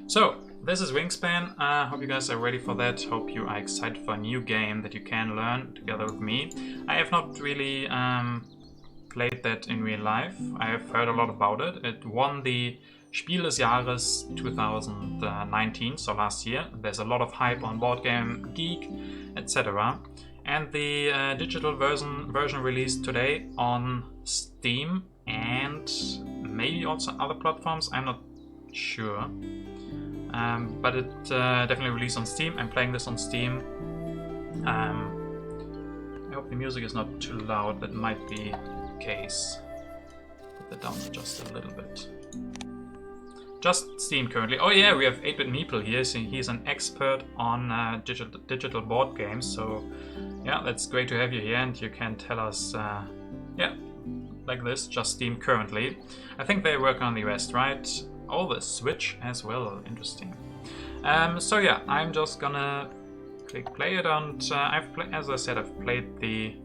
So, this is Wingspan. Hope you guys are ready for that. Hope you are excited for a new game that you can learn together with me. I have not really played that in real life. I have heard a lot about it. It won the Spiel des Jahres 2019, so last year. There's a lot of hype on Board Game Geek, etc. And the digital version released today on Steam and maybe also other platforms. I'm not sure. But it definitely released on Steam. I'm playing this on Steam. I hope the music is not too loud. That might be the case. Put that down just a little bit. Just Steam currently. Oh yeah, we have 8-Bit Meeple here. So he's an expert on digital board games. So yeah, that's great to have you here, and you can tell us, yeah, like this, just Steam currently. I think they work on the rest, right? Oh, the Switch as well. Interesting. So yeah, I'm just gonna click play it, and as I said, I've played the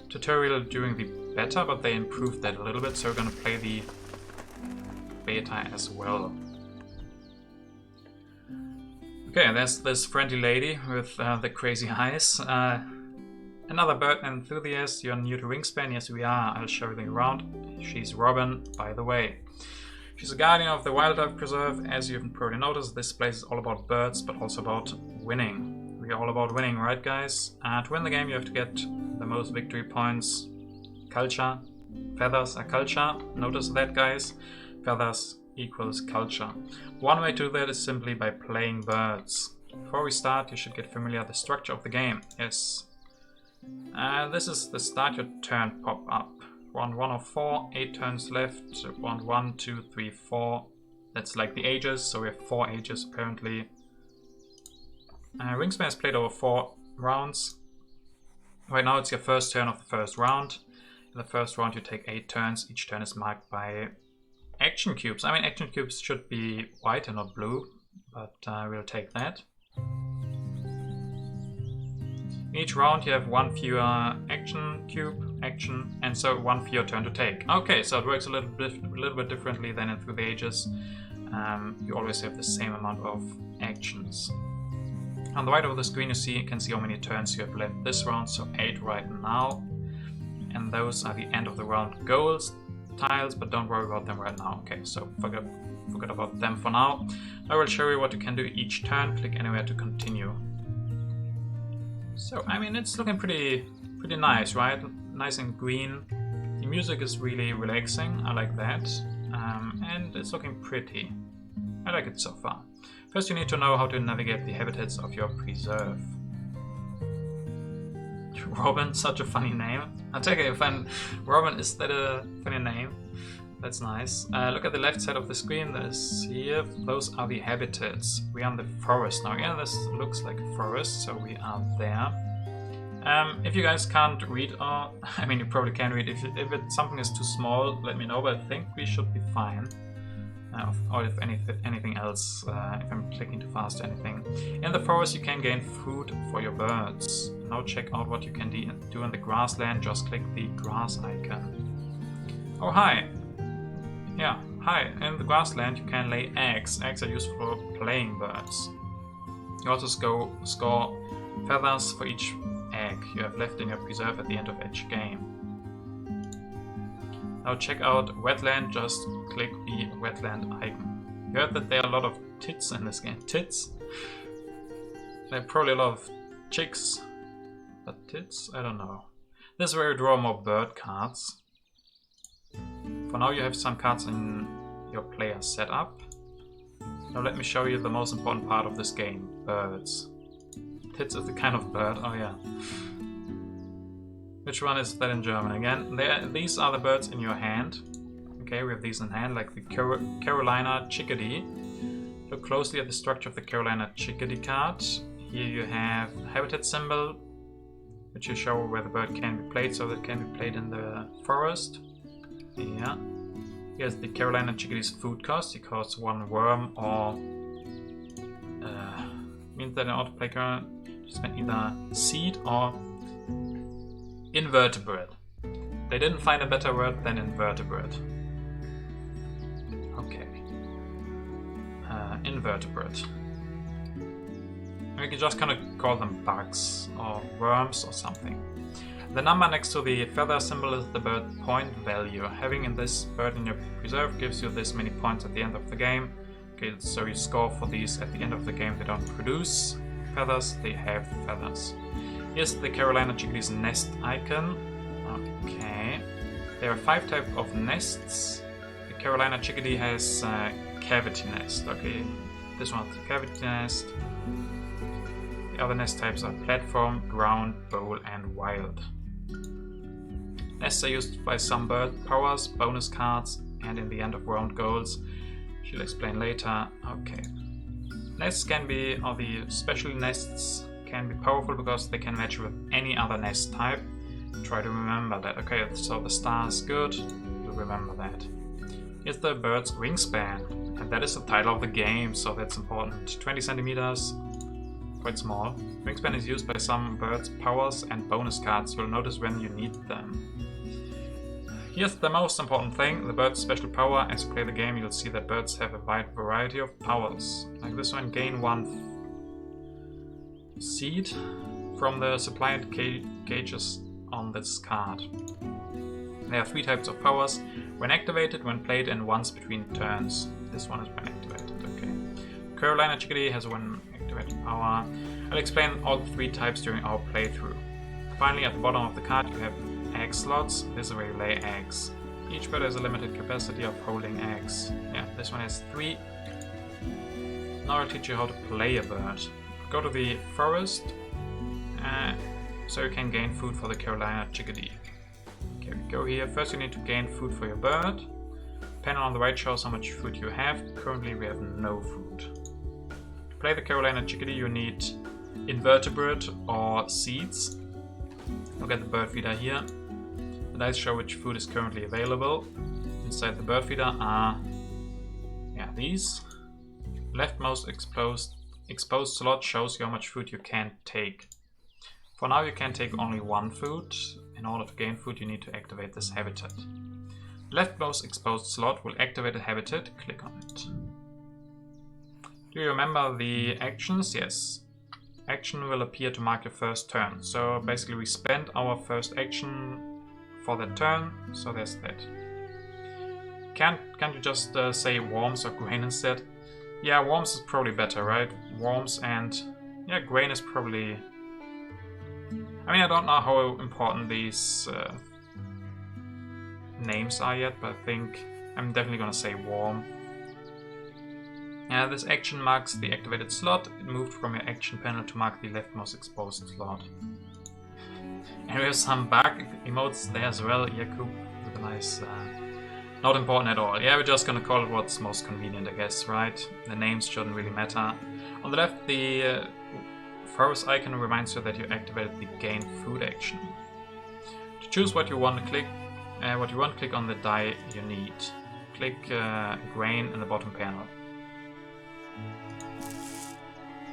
tutorial during the beta, but they improved that a little bit, so we're gonna play the beta as well. Okay, there's this friendly lady with the crazy eyes. Another bird enthusiast. You're new to Wingspan? Yes, we are. I'll show you around. She's Robin, by the way. She's a guardian of the wildlife preserve. As you've probably noticed, this place is all about birds, but also about winning. We're all about winning, right guys? To win the game, you have to get the most victory points. Culture. Feathers are culture. Notice that, guys. Feathers equals culture. One way to do that is simply by playing birds. Before we start, you should get familiar with the structure of the game. Yes. This is the start your turn pop-up. Round 1 of 4, 8 turns left. Round 1, 2, 3, 4. That's like the ages, so we have 4 ages apparently. Wingspan has played over 4 rounds. Right now it's your first turn of the first round. In the first round you take 8 turns. Each turn is marked by action cubes. I mean, action cubes should be white and not blue, but we'll take that. Each round you have 1 fewer action cube, and so 1 fewer turn to take. Okay, so it works a little bit differently than in Through the Ages. You always have the same amount of actions. On the right of the screen you can see how many turns you have left this round, so 8 right now. And those are the end of the round goals, tiles, but don't worry about them right now. Okay, so forget about them for now. I will show you what you can do each turn. Click anywhere to continue. So, I mean, it's looking pretty nice, right? Nice and green. The music is really relaxing. I like that. And it's looking pretty. I like it so far. First, you need to know how to navigate the habitats of your preserve. Robin, such a funny name. I'll take it if Robin, is that a funny name? That's nice. Look at the left side of the screen. Those are the habitats. We are in the forest now. Yeah, this looks like a forest, so we are there. If you guys can't read, or I mean, you probably can read. If something is too small, let me know. But I think we should be fine. Or if anything else, if I'm clicking too fast or anything. In the forest, you can gain food for your birds. Now check out what you can do in the grassland. Just click the grass icon. Oh, hi. Yeah, hi. In the grassland you can lay eggs. Eggs are useful for playing birds. You also score feathers for each egg you have left in your preserve at the end of each game. Now check out wetland, just click the wetland icon. You heard that there are a lot of tits in this game. Tits? There are probably a lot of chicks. But tits? I don't know. This is where you draw more bird cards. For now you have some cards in your player setup. Now let me show you the most important part of this game. Birds. Tits is the kind of bird, oh yeah. Which one is that in German again? These are the birds in your hand. Okay, we have these in hand, like the Carolina chickadee. Look closely at the structure of the Carolina chickadee card. Here you have a habitat symbol, which will show where the bird can be played, so that it can be played in the forest. Yeah. Here's the Carolina chickadee's food cost. It costs 1 worm, or means that in order to play Carolina, you spend either seed or invertebrate. They didn't find a better word than invertebrate. Okay. invertebrate. We can just kind of call them bugs or worms or something. The number next to the feather symbol is the bird point value. Having in this bird in your preserve gives you this many points at the end of the game. Okay, so you score for these at the end of the game. They don't produce feathers, they have feathers. Here's the Carolina chickadee's nest icon. Okay. There are 5 types of nests. The Carolina chickadee has a cavity nest. Okay, this one's a cavity nest. The other nest types are platform, ground, bowl, and wild. Nests are used by some bird powers, bonus cards, and in the end of round goals. She'll explain later. Okay. Nests can be, or the special nests can be powerful because they can match with any other nest type. Try to remember that. Okay, so the star is good. You'll remember that. Here's the bird's wingspan, and that is the title of the game, so that's important. 20 centimeters. Quite small. Wingspan is used by some birds' powers and bonus cards. You'll notice when you need them. Here's the most important thing, the bird's special power. As you play the game, you'll see that birds have a wide variety of powers. Like this one, gain 1 seed from the supplied gauges on this card. There are 3 types of powers. When activated, when played, and once between turns. This one is when activated, okay. Carolina chickadee has one activated power. I'll explain all 3 types during our playthrough. Finally, at the bottom of the card you have egg slots. This is where you lay eggs. Each bird has a limited capacity of holding eggs. Yeah, this one has 3. Now I'll teach you how to play a bird. Go to the forest, so you can gain food for the Carolina chickadee. Okay, we go here. First you need to gain food for your bird. Panel on the right shows how much food you have. Currently we have no food. To play the Carolina chickadee you need invertebrate or seeds. Look at the bird feeder here. The dice show which food is currently available. Inside the bird feeder are these. Leftmost exposed slot shows you how much food you can take. For now you can take only 1 food. In order to gain food you need to activate this habitat. Leftmost exposed slot will activate a habitat. Click on it. Do you remember the actions? Yes. Action will appear to mark your first turn. So basically we spend our first action for that turn. So there's that. Can't you just say worms or grain instead? Yeah, worms is probably better, right? Worms and grain is probably... I mean, I don't know how important these names are yet, but I think I'm definitely gonna say worm. This action marks the activated slot. It moved from your action panel to mark the leftmost exposed slot. And we have some bug emotes there as well. Yakub with a nice... not important at all. Yeah, we're just gonna call it what's most convenient, I guess, right? The names shouldn't really matter. On the left, the forest icon reminds you that you activated the gain food action. To choose what you want to click, click on the die you need. Click grain in the bottom panel.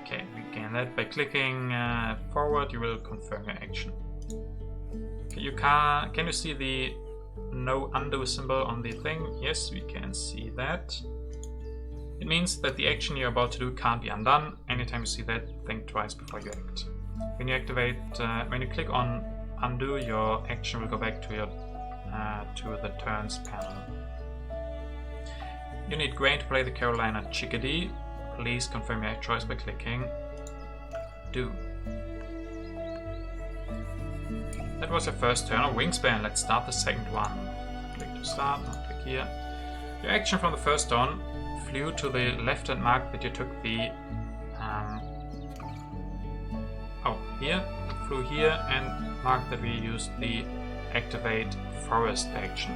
Okay, we gain that by clicking forward. You will confirm your action. Okay, can you see the no undo symbol on the thing? Yes, we can see that. It means that the action you're about to do can't be undone. Anytime you see that, think twice before you act. When you click on undo, your action will go back to your to the turns panel. You need grain to play the Carolina chickadee. Please confirm your choice by clicking do. That was your first turn of Wingspan. Let's start the second one. Click to start, now click here. Your action from the first turn flew to the left hand mark that you took the here, flew here and marked that we used the activate forest action.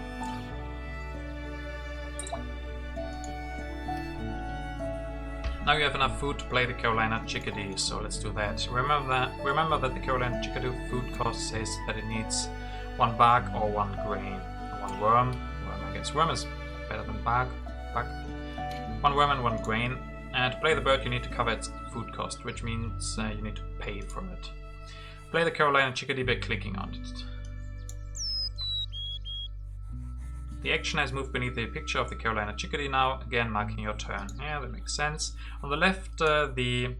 Now you have enough food to play the Carolina chickadee, so let's do that. Remember that the Carolina chickadee food cost says that it needs 1 bug or 1 grain. 1 worm. I guess worm is better than bug. 1 worm and 1 grain. And to play the bird you need to cover its food cost, which means you need to pay for it. Play the Carolina chickadee by clicking on it. The action has moved beneath the picture of the Carolina chickadee now, again marking your turn. Yeah, that makes sense. On the left, the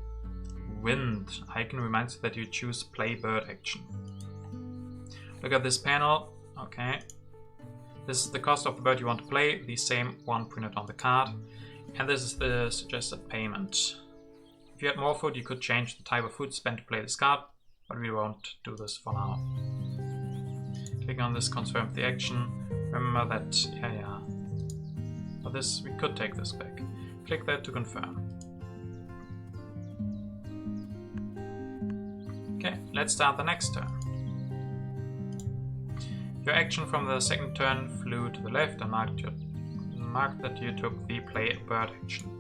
wind icon reminds you that you choose play bird action. Look at this panel. Okay. This is the cost of the bird you want to play, the same one printed on the card. And this is the suggested payment. If you had more food, you could change the type of food spent to play this card, but we won't do this for now. Click on this, confirm the action. Remember that, yeah. For this, we could take this back. Click that to confirm. Okay, let's start the next turn. Your action from the second turn flew to the left and marked that you took the play bird action.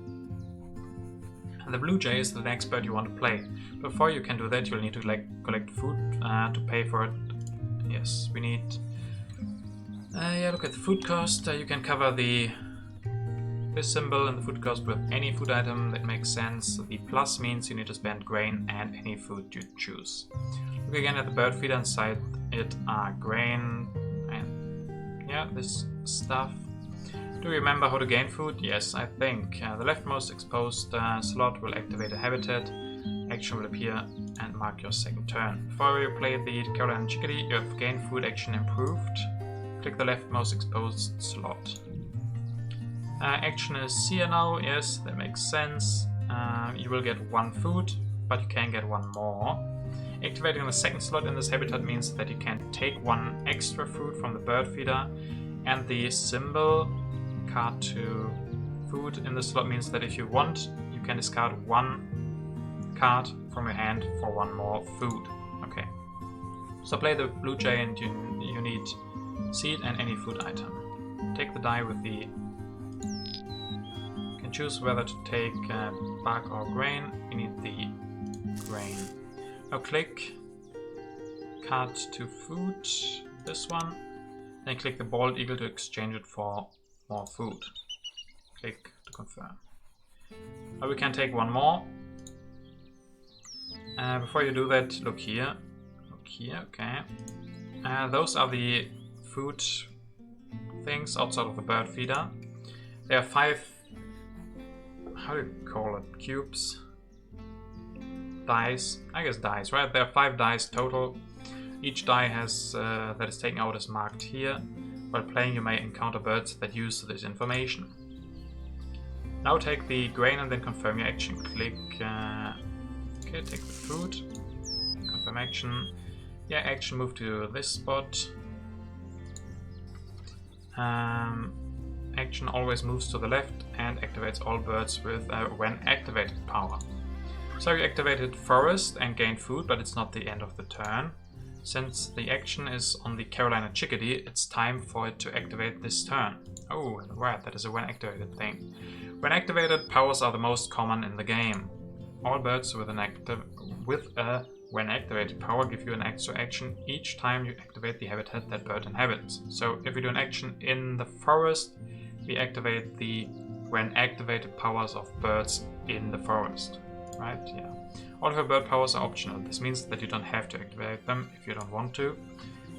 And the blue jay is the next bird you want to play. Before you can do that, you'll need to collect food to pay for it. Yes, we need... yeah, look at the food cost. You can cover this symbol in the food cost with any food item that makes sense. The plus means you need to spend grain and any food you choose. Look again at the bird feeder. Inside it are grain and yeah, this stuff. Do you remember how to gain food? Yes, I think. The leftmost exposed slot will activate a habitat. Action will appear and mark your second turn. Before you play the Carolina chickadee, you have gained food action improved. Click the leftmost exposed slot. Action is here now. Yes, that makes sense. You will get one food, but you can get one more. Activating the second slot in this habitat means that you can take one extra food from the bird feeder, and the symbol card to food in the slot means that if you want, you can discard one card from your hand for one more food. Okay. So play the blue jay and you need seed and any food item. Take the die with the... You can choose whether to take bark or grain. You need the grain. Now click card to food, this one. Then click the bald eagle to exchange it for more food. Click to confirm. Now we can take one more. Before you do that, look here. Look here, okay. Those are the food things outside of the bird feeder. There are 5, how do you call it, cubes? Dice, I guess dice, right? There are 5 dice total. Each die has that is taken out is marked here. While playing, you may encounter birds that use this information. Now take the grain and then confirm your action. Click, okay, take the food, confirm action. Yeah, action, move to this spot. Action always moves to the left and activates all birds with when activated power. So you activated forest and gained food, but it's not the end of the turn. Since the action is on the Carolina chickadee, it's time for it to activate this turn. Oh, right, that is a when activated thing. When activated, powers are the most common in the game. All birds with a when activated power give you an extra action each time you activate the habitat that bird inhabits. So if we do an action in the forest, we activate the when activated powers of birds in the forest. Right, yeah. All of your bird powers are optional. This means that you don't have to activate them if you don't want to.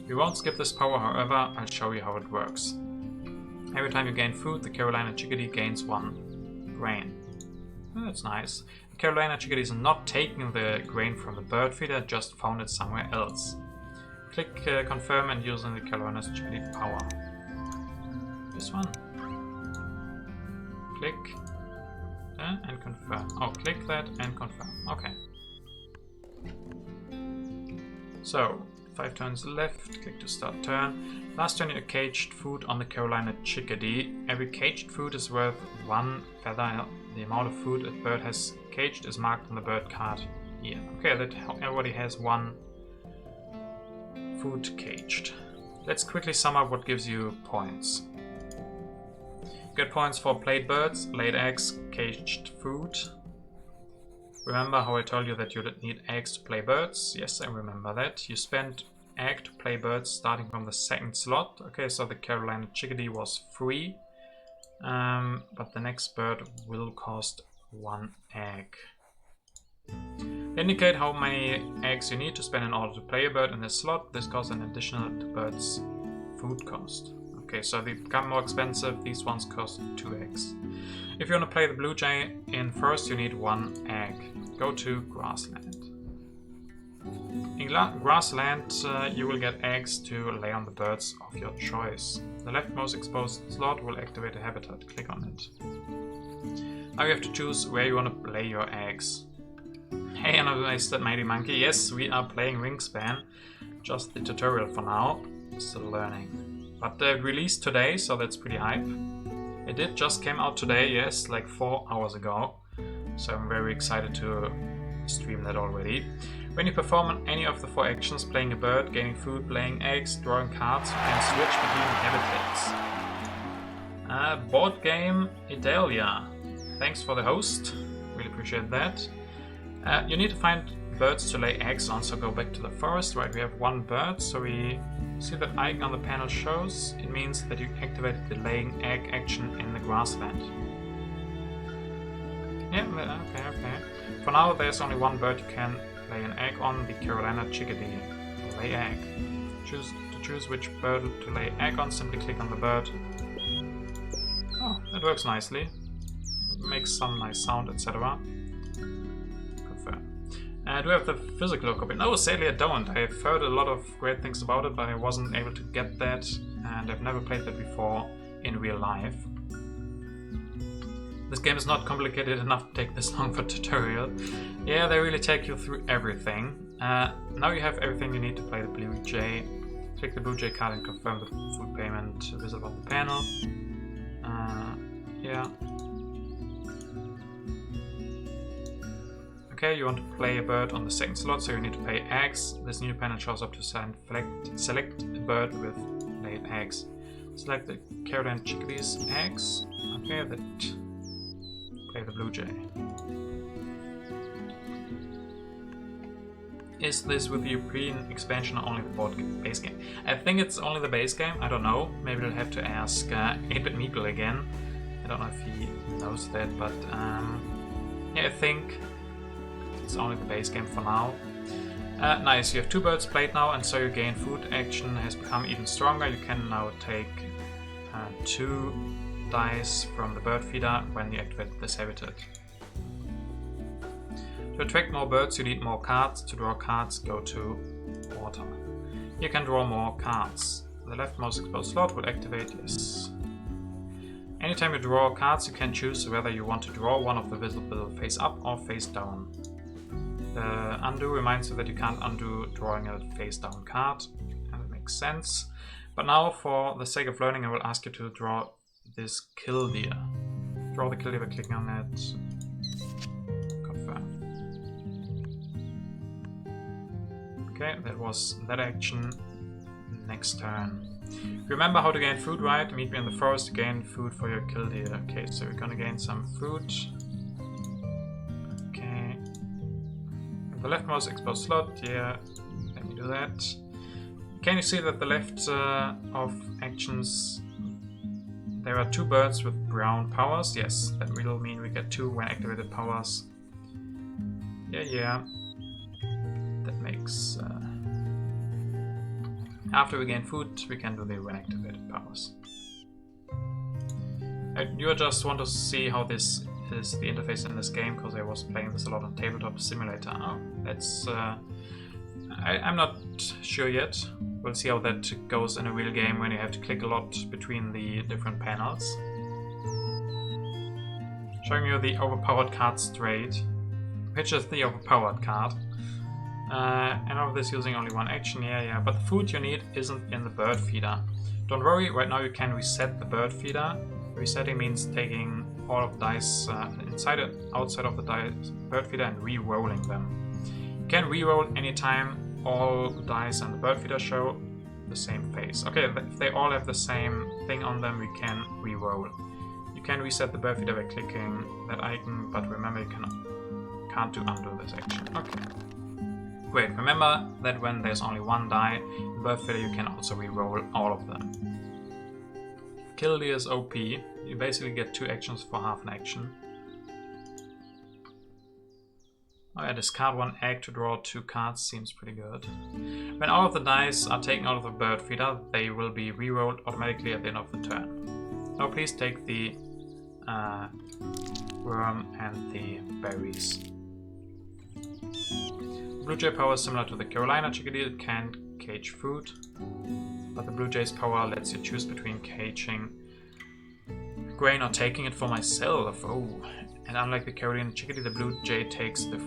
We won't skip this power, however, I'll show you how it works. Every time you gain food, the Carolina chickadee gains 1 grain. Oh, that's nice. The Carolina chickadee is not taking the grain from the bird feeder, just found it somewhere else. Click confirm and using the Carolina chickadee power. This one. Click. And confirm. Oh, click that and confirm. Okay. So, 5 turns left, click to start turn. Last turn you caged food on the Carolina chickadee. Every caged food is worth 1 feather. The amount of food a bird has caged is marked on the bird card here. Okay, that everybody has 1 food caged. Let's quickly sum up what gives you points. Get points for played birds, laid eggs, caged food. Remember how I told you that you need eggs to play birds? Yes, I remember that. You spent egg to play birds starting from the second slot. Okay, so the Carolina chickadee was free. But the next bird will cost 1 egg. Indicate how many eggs you need to spend in order to play a bird in this slot. This costs an additional to bird's food cost. Okay, so they become more expensive. These ones cost 2 eggs. If you want to play the blue jay in first, you need 1 egg. Go to grassland. In grassland, you will get eggs to lay on the birds of your choice. The leftmost exposed slot will activate a habitat. Click on it. Now you have to choose where you want to lay your eggs. Hey, Untitled Mighty Monkey. Yes, we are playing Wingspan. Just the tutorial for now. Still learning. But they released today, so that's pretty hype. It did just came out today, yes, like 4 hours ago. So I'm very excited to stream that already. When you perform any of the 4 actions, playing a bird, gaining food, laying eggs, drawing cards, you can switch between habitats. Board game Idalia. Thanks for the host. Really appreciate that. You need to find birds to lay eggs on, so go back to the forest. Right, we have 1 bird, so we see that icon on the panel shows. It means that you activated the laying egg action in the grassland. Yeah, okay. For now, there's only 1 bird you can lay an egg on, the Carolina chickadee. Lay egg. To choose which bird to lay egg on, simply click on the bird. Oh, that works nicely. It makes some nice sound, etc. Do I have the physical copy? No, sadly I don't. I've heard a lot of great things about it, but I wasn't able to get that, and I've never played that before in real life. This game is not complicated enough to take this long for tutorial. Yeah, they really take you through everything. Now you have everything you need to play the blue jay. Click the blue jay card and confirm the food payment visible on the panel. Yeah. Okay, you want to play a bird on the 2nd slot, so you need to pay eggs. This new panel shows up to select a bird with laid eggs. Select the Carolina chickadee's eggs. Okay, play the blue jay. Is this with the European expansion or only the base game? I think it's only the base game, I don't know. Maybe we'll have to ask 8-Bit Meeple again. I don't know if he knows that, but yeah, I think it's only the base game for now. Nice, you have 2 birds played now, and so your gain food action has become even stronger. You can now take 2 dice from the bird feeder when you activate this habitat. To attract more birds, you need more cards. To draw cards, go to water. You can draw more cards. The leftmost exposed slot will activate, yes. Anytime you draw cards, you can choose whether you want to draw one of the visible face up or face down. The undo reminds you that you can't undo drawing a face down card, and it makes sense. But now, for the sake of learning, I will ask you to draw this killdeer. Draw the killdeer by clicking on it. Confirm. Okay, that was that action. Next turn. Remember how to gain food, right? Meet me in the forest to gain food for your killdeer. Okay, so we're gonna gain some food. Okay. The leftmost exposed slot, yeah. Let me do that. Can you see that the left of actions, there are 2 birds with brown powers? Yes, that will mean we get 2 when activated powers. Yeah. That makes... After we gain food, we can do the when activated powers. You just want to see how this is the interface in this game, because I was playing this a lot on Tabletop Simulator. Oh, that's... I'm not sure yet. We'll see how that goes in a real game when you have to click a lot between the different panels. Showing you the overpowered card straight, which is the overpowered card. And all of this using only 1 action, yeah, but the food you need isn't in the bird feeder. Don't worry, right now you can reset the bird feeder. Resetting means taking all of the dice inside and outside of the bird feeder and re-rolling them. You can re-roll anytime all the dice and the bird feeder show the same face. Okay, if they all have the same thing on them, we can re-roll. You can reset the bird feeder by clicking that icon, but remember you can't do undo this action. Okay. Great, remember that when there's only 1 die in the bird feeder, you can also re-roll all of them. Killdeer is OP. You basically get 2 actions for half an action. Oh yeah, discard 1 egg to draw 2 cards seems pretty good. When all of the dice are taken out of the bird feeder, they will be re-rolled automatically at the end of the turn. Now please take the worm and the berries. Blue Jay power is similar to the Carolina chickadee, it can cage food, but the Blue Jay's power lets you choose between caging grain or taking it for myself. Oh, and unlike the Carolina chickadee, the Blue Jay takes the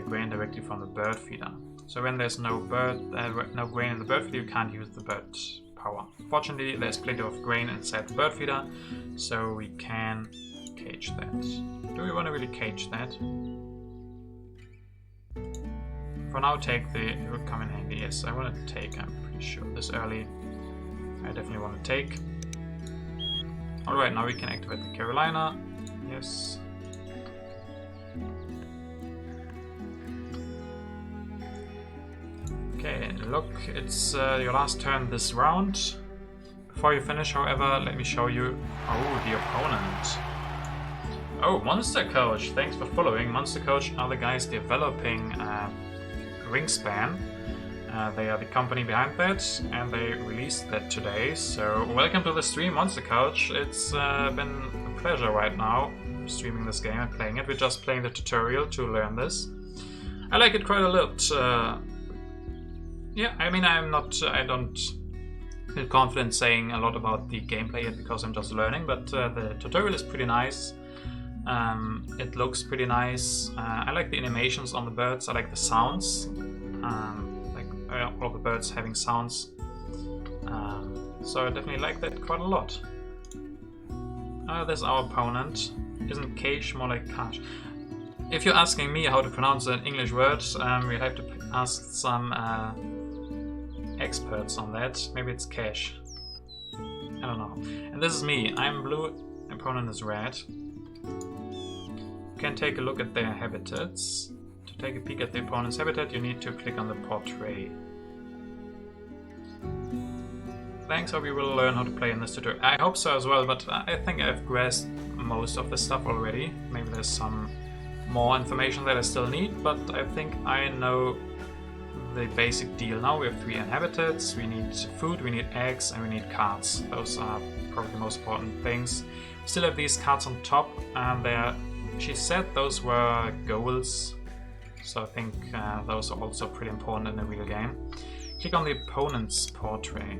grain directly from the bird feeder. So when there's no grain in the bird feeder, you can't use the bird power. Fortunately, there's plenty of grain inside the bird feeder, so we can cage that. Do we want to really cage that? For now, take the... It would come in handy. Yes, I want to take, I'm pretty sure. This early, I definitely want to take. Alright, now we can activate the Carolina. Yes. Okay, look, it's your last turn this round. Before you finish, however, let me show you... Oh, the opponent. Oh, Monster Coach, thanks for following. Monster Coach are the guys developing Wingspan. They are the company behind that, and they released that today. So, welcome to the stream, Monster Coach. It's been a pleasure right now streaming this game and playing it. We're just playing the tutorial to learn this. I like it quite a lot. Yeah, I mean, I don't feel confident saying a lot about the gameplay yet because I'm just learning, but the tutorial is pretty nice. It looks pretty nice. I like the animations on the birds. I like the sounds. All of the birds having sounds. So I definitely like that quite a lot. There's our opponent. Isn't cage more like cash? If you're asking me how to pronounce an English word, we'll have to ask some experts on that. Maybe it's cash. I don't know. And this is me. I'm blue. Opponent is red. You can take a look at their habitats. To take a peek at the opponent's habitat, you need to click on the portrait. Thanks, hope you will learn how to play in this tutorial. I hope so as well, but I think I've grasped most of the stuff already. Maybe there's some more information that I still need, but I think I know the basic deal now. We have 3 inhabitants, we need food, we need eggs, and we need cards. Those are probably the most important things. Still have these cards on top, and she said those were goals, so I think those are also pretty important in a real game. Click on the opponent's portrait.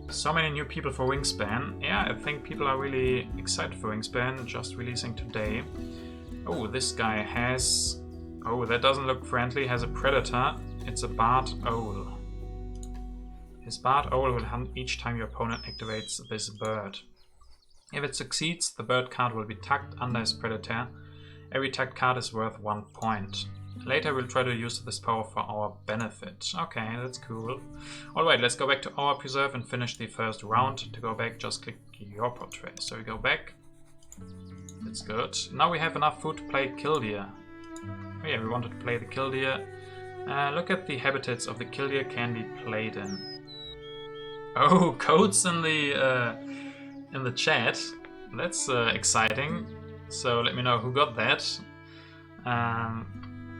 So many new people for Wingspan. Yeah, I think people are really excited for Wingspan, just releasing today. Oh, this guy has... Oh, that doesn't look friendly. Has a predator. It's a barred owl. His barred owl will hunt each time your opponent activates this bird. If it succeeds, the bird card will be tucked under his predator. Every tucked card is worth 1 point. Later we'll try to use this power for our benefit. Okay, that's cool. Alright, let's go back to our preserve and finish the first round. To go back, just click your portrait. So we go back. That's good. Now we have enough food to play killdeer. Oh yeah, we wanted to play the killdeer. Look at the habitats of the killdeer can be played in. Oh, codes in the chat. That's exciting. So let me know who got that.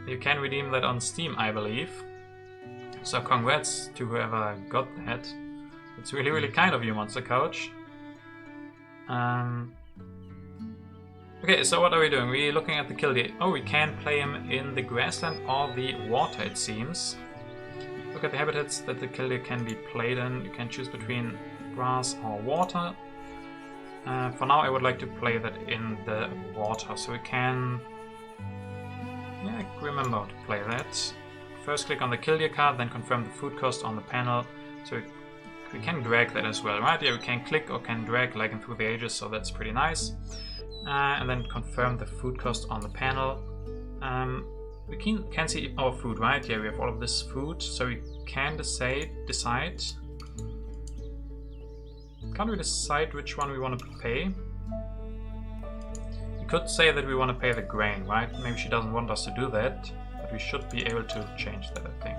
You can redeem that on Steam, I believe. So congrats to whoever got that. It's really, really kind of you, Monster Coach. Okay, so what are we doing? We're looking at the killdeer. Oh, we can play him in the grassland or the water, it seems. Look at the habitats that the killdeer can be played in. You can choose between grass or water. For now, I would like to play that in the water, so we can... Yeah, remember how to play that. First click on the killdeer card, then confirm the food cost on the panel. So we can drag that as well, right? Yeah, we can click or can drag like in Through the Ages, so that's pretty nice. And then confirm the food cost on the panel. We can see our food, right? Yeah, we have all of this food, so we can decide. Can't we decide which one we want to pay? We could say that we want to pay the grain, right? Maybe she doesn't want us to do that, but we should be able to change that, I think.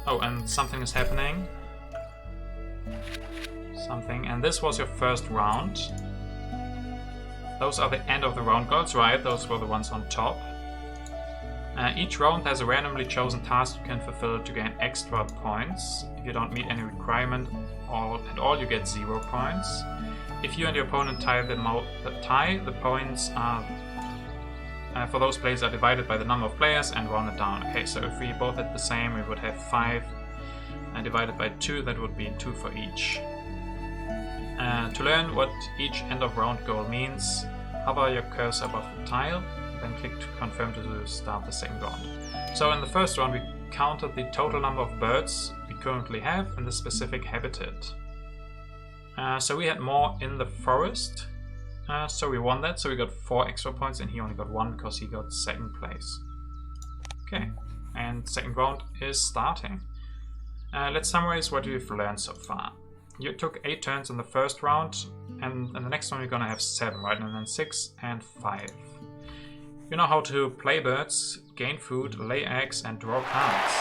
Oh, and something is happening. And this was your first round. Those are the end of the round goals, right? Those were the ones on top. Each round has a randomly chosen task you can fulfill to gain extra points. If you don't meet any requirement at all, you get 0 points. If you and your opponent tie, the points are for those players are divided by the number of players and rounded down. Okay, so if we both had the same, we would have 5 divided by 2, that would be 2 for each. To learn what each end of round goal means, hover your cursor above the tile, then click to confirm to start the second round. So in the first round we counted the total number of birds we currently have in the specific habitat. So we had more in the forest, so we won that, so we got 4 extra points and he only got 1 because he got second place. Okay, and second round is starting. Let's summarize what we've learned so far. You took 8 turns in the first round, and in the next one you're gonna have 7, right? And then 6 and 5. You know how to play birds, gain food, lay eggs, and draw cards.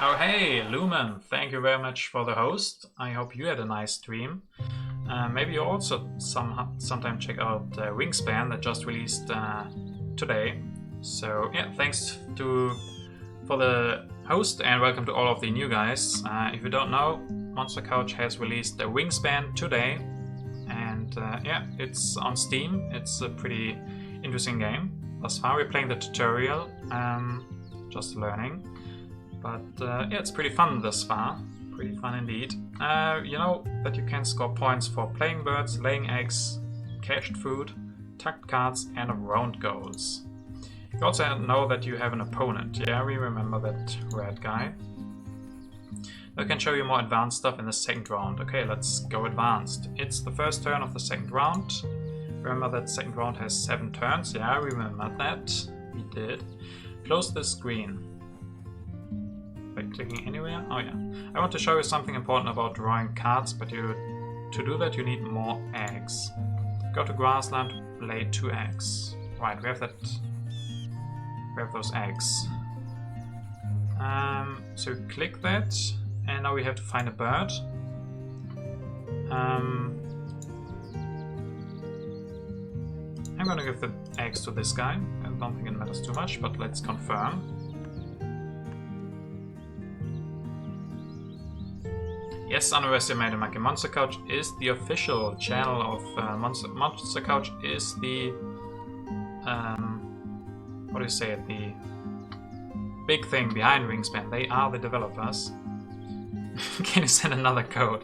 Oh hey, Lumen, thank you very much for the host. I hope you had a nice stream. Maybe you also sometime check out Wingspan that just released today. So yeah, thanks for the host and welcome to all of the new guys. If you don't know, Monster Couch has released the Wingspan today, and yeah, it's on Steam. It's a pretty interesting game. Thus far, we're playing the tutorial, just learning, but yeah, it's pretty fun thus far. Pretty fun indeed. You know that you can score points for playing birds, laying eggs, cached food, tucked cards, and round goals. You also know that you have an opponent. Yeah, we remember that red guy. I can show you more advanced stuff in the second round. Okay, let's go advanced. It's the first turn of the second round. Remember that second round has 7 turns. Yeah, I remember that. We did. Close the screen. By clicking anywhere? Oh yeah. I want to show you something important about drawing cards, but to do that you need more eggs. Go to grassland, lay 2 eggs. Right, we have those eggs. So click that, and now we have to find a bird. I'm gonna give the eggs to this guy. I don't think it matters too much, but let's confirm. Yes, Underestimated Monkey. Monster Couch is the official channel of Monster Couch is the what do you say? The big thing behind Wingspan. They are the developers. Can you send another code?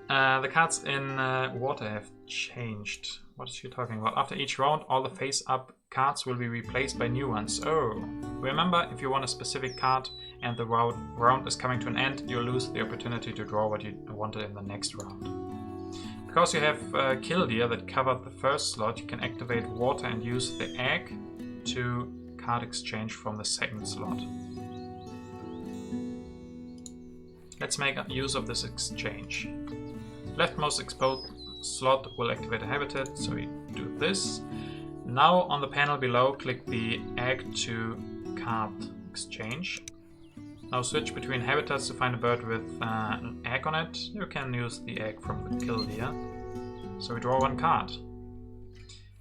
The cards in water have changed. What is she talking about? After each round, all the face-up cards will be replaced by new ones. Oh, remember, if you want a specific card and the round is coming to an end, you lose the opportunity to draw what you wanted in the next round. Because you have Killdeer that covered the first slot, you can activate water and use the egg to card exchange from the second slot. Let's make use of this exchange. Leftmost exposed slot will activate a habitat, so we do this. Now on the panel below, click the egg to card exchange. Now switch between habitats to find a bird with an egg on it. You can use the egg from the Killdeer. So we draw 1 card.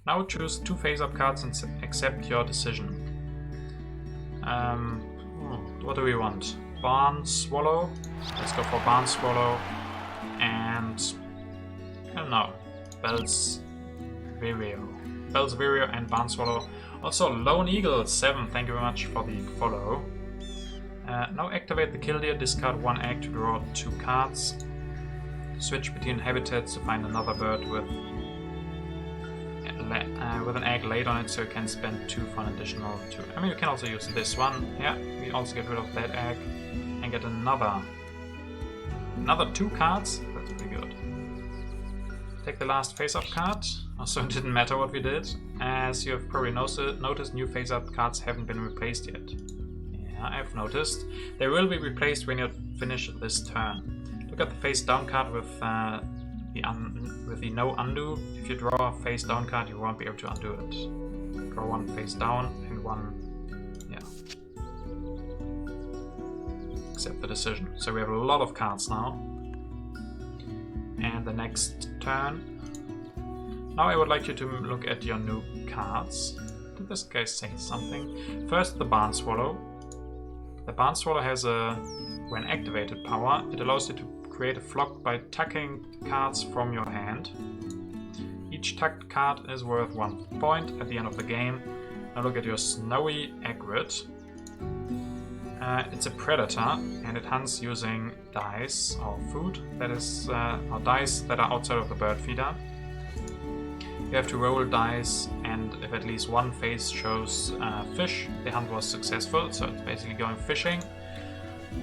Now choose 2 face-up cards and accept your decision. What do we want? Barn Swallow. Let's go for Barn Swallow. And I don't know. Bell's Vireo and Barn Swallow. Also Lone Eagle 7. Thank you very much for the follow. Now activate the Killdeer, discard 1 egg to draw 2 cards. Switch between habitats to find another bird with an egg laid on it, so you can spend 2 for an additional 2. I mean, you can also use this one. Yeah, we also get rid of that egg and get another 2 cards. That's pretty good. Take the last face-up card. Also, it didn't matter what we did. As you have probably noticed, new face-up cards haven't been replaced yet. I've noticed. They will be replaced when you finish this turn. Look at the face down card with the no undo. If you draw a face down card, you won't be able to undo it. Draw 1 face down and 1, yeah. Accept the decision. So we have a lot of cards now. and the next turn. Now I would like you to look at your new cards. Did this guy say something? First, the Barn Swallow. The Barn Swallow has a, when activated, power. It allows you to create a flock by tucking cards from your hand. Each tucked card is worth 1 point at the end of the game. Now look at your Snowy Egret. It's a predator and it hunts using dice or food, that is, or dice that are outside of the bird feeder. You have to roll dice, and if at least one face shows fish, the hunt was successful, so it's basically going fishing.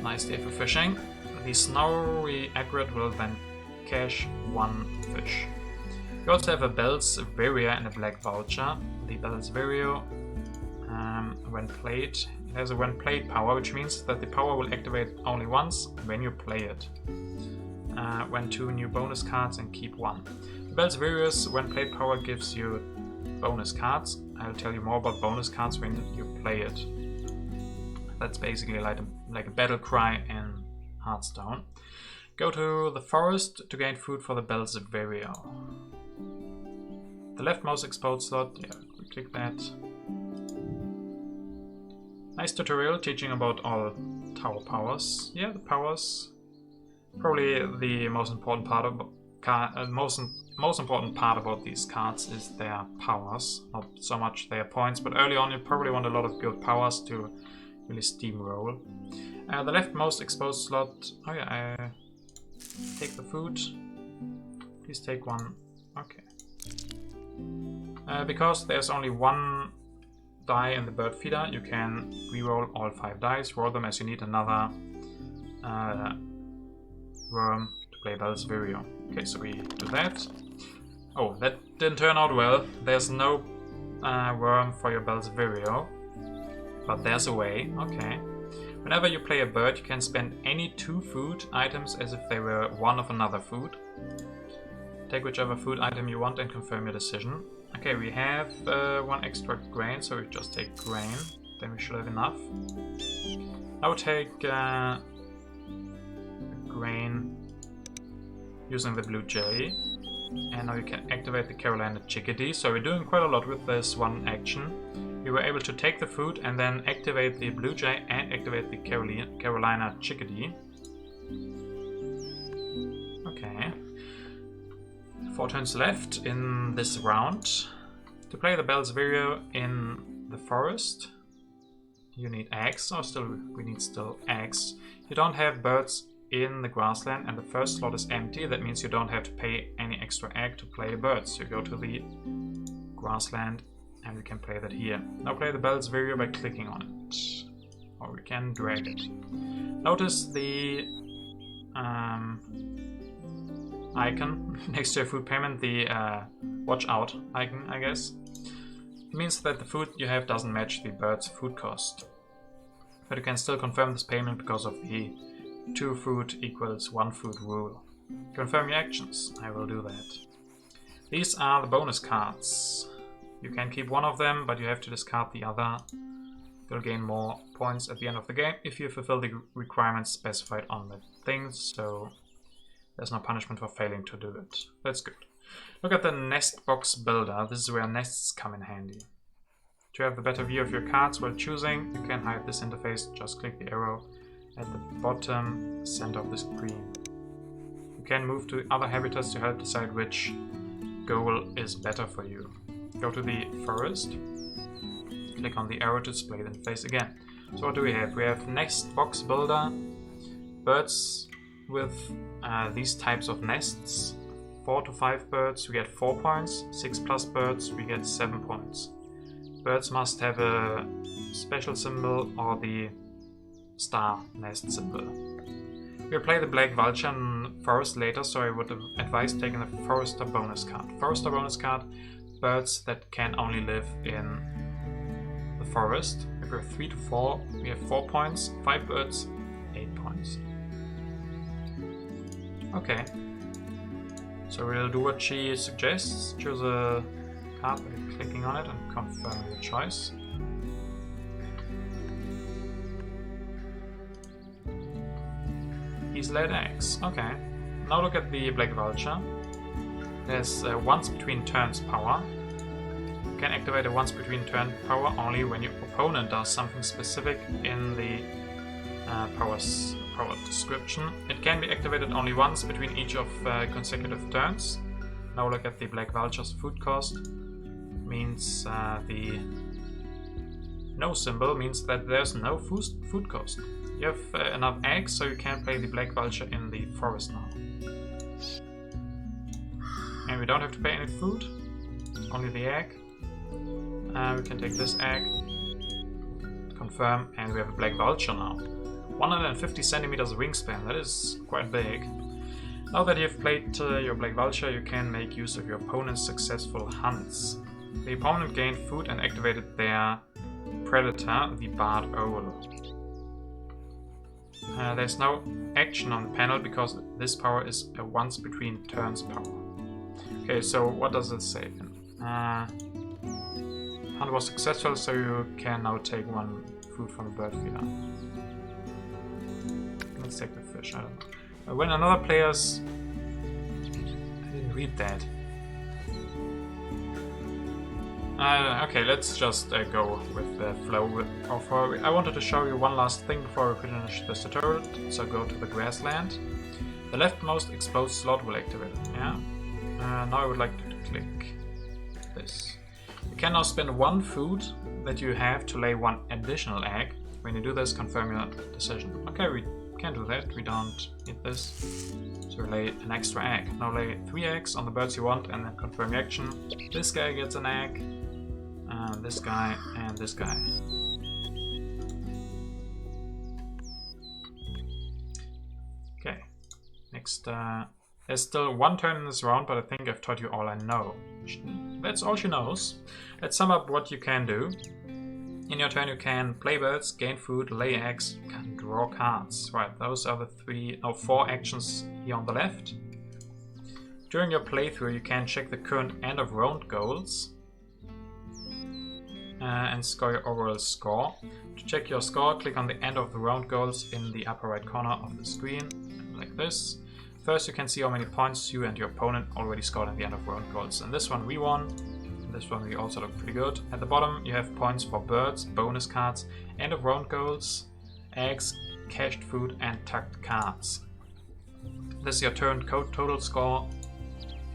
Nice day for fishing. The Snowy Egret will then catch 1 fish. You also have a Bell's Vireo and a Black Vulture. The Bell's Vireo, when played, it has a when played power, which means that the power will activate only once when you play it. When 2 new bonus cards and keep 1. The Bell's Vireo's when played power gives you bonus cards. I'll tell you more about bonus cards when you play it. That's basically like a battle cry in Hearthstone. Go to the forest to gain food for the Bell's Vireo. The leftmost exposed slot, yeah, we click that. Nice tutorial teaching about all tower powers. Yeah, the powers. Probably the most important part of most important part about these cards is their powers, not so much their points. But early on, you probably want a lot of good powers to really steamroll. The leftmost exposed slot. Oh yeah, I take the food. Please take 1. Okay. Because there's only 1 die in the bird feeder, you can reroll all 5 dice, roll them as you need another worm to play Bell's Vireo. Okay, so we do that. Oh, that didn't turn out well. There's no worm for your Bell's Vireo, but there's a way. Okay. Whenever you play a bird, you can spend any 2 food items as if they were one of another food. Take whichever food item you want and confirm your decision. Okay, we have 1 extra grain, so we just take grain. Then we should have enough. I would take grain using the blue jay. And now you can activate the Carolina chickadee. So we're doing quite a lot with this one action. We were able to take the food and then activate the blue jay and activate the Carolina chickadee. Okay. 4 turns left in this round. To play the Bell's Vireo in the forest, you need eggs, or we need still eggs. You don't have birds in the grassland and the first slot is empty. That means you don't have to pay any extra egg to play birds. You go to the grassland and we can play that here. Now play the Bell's Vireo by clicking on it, or we can drag it. Notice the icon next to your food payment, the watch out icon, I guess. It means that the food you have doesn't match the bird's food cost. But you can still confirm this payment because of the 2 food equals 1 food rule. Confirm your actions. I will do that. These are the bonus cards. You can keep 1 of them, but you have to discard the other. You'll gain more points at the end of the game if you fulfill the requirements specified on the thing, so there's no punishment for failing to do it. That's good. Look at the nest box builder. This is where nests come in handy. To have a better view of your cards while choosing, you can hide this interface. Just click the arrow at the bottom center of the screen. You can move to other habitats to help decide which goal is better for you. Go to the forest. Click on the arrow to display the interface again. So what do we have? We have nest box builder, birds with these types of nests. 4 to 5 birds, we get 4 points. 6 plus birds, we get 7 points. Birds must have a special symbol or the star nest symbol. We'll play the Black Vulture in Forest later, so I would advise taking the Forester bonus card. Forester bonus card, birds that can only live in the forest. If we're 3 to 4, we have 4 points. 5 birds, 8 points. Okay. So we'll do what she suggests. Choose a card by clicking on it and confirm your choice. He's laid eggs. Okay. now look at the Black Vulture. There's once between turns power. You can activate a once between turn power only when your opponent does something specific in the power description. It can be activated only once between each of consecutive turns. Now look at the Black Vulture's food cost. Means the no symbol means that there's no food cost. You have enough eggs, so you can play the Black Vulture in the forest now. And we don't have to pay any food, only the egg. We can take this egg, confirm, and we have a Black Vulture now. 150 centimeters wingspan, that is quite big. Now that you've played your Black Vulture, you can make use of your opponent's successful hunts. The opponent gained food and activated their predator, the barred owl. There's no action on the panel because this power is a once between turns power. Okay, so what does it say then? Hunt was successful, so you can now take one food from the bird feeder. Let's take the fish, I don't know. When another player's... I didn't read that. Okay, let's just go with the flow of her. I wanted to show you one last thing before we finish this tutorial, so go to the grassland. The leftmost exposed slot will activate it, yeah? Now I would like to click this. You can now spend one food that you have to lay one additional egg. When you do this, confirm your decision. Okay, we can do that, we don't need this. So lay an extra egg. Now lay 3 eggs on the birds you want and then confirm your action. This guy gets an egg. This guy and this guy. Okay, next, there's still one turn in this round, but I think I've taught you all I know. That's all she knows. Let's sum up what you can do. In your turn you can play birds, gain food, lay eggs, you can draw cards. Right, those are the 4 actions here on the left. During your playthrough you can check the current end of round goals. And score your overall score. To check your score, click on the end of the round goals in the upper right corner of the screen, like this. First you can see how many points you and your opponent already scored in the end of round goals. And this one we won, this one we also look pretty good. At the bottom you have points for birds, bonus cards, end of round goals, eggs, cached food and tucked cards. This is your turn code total score.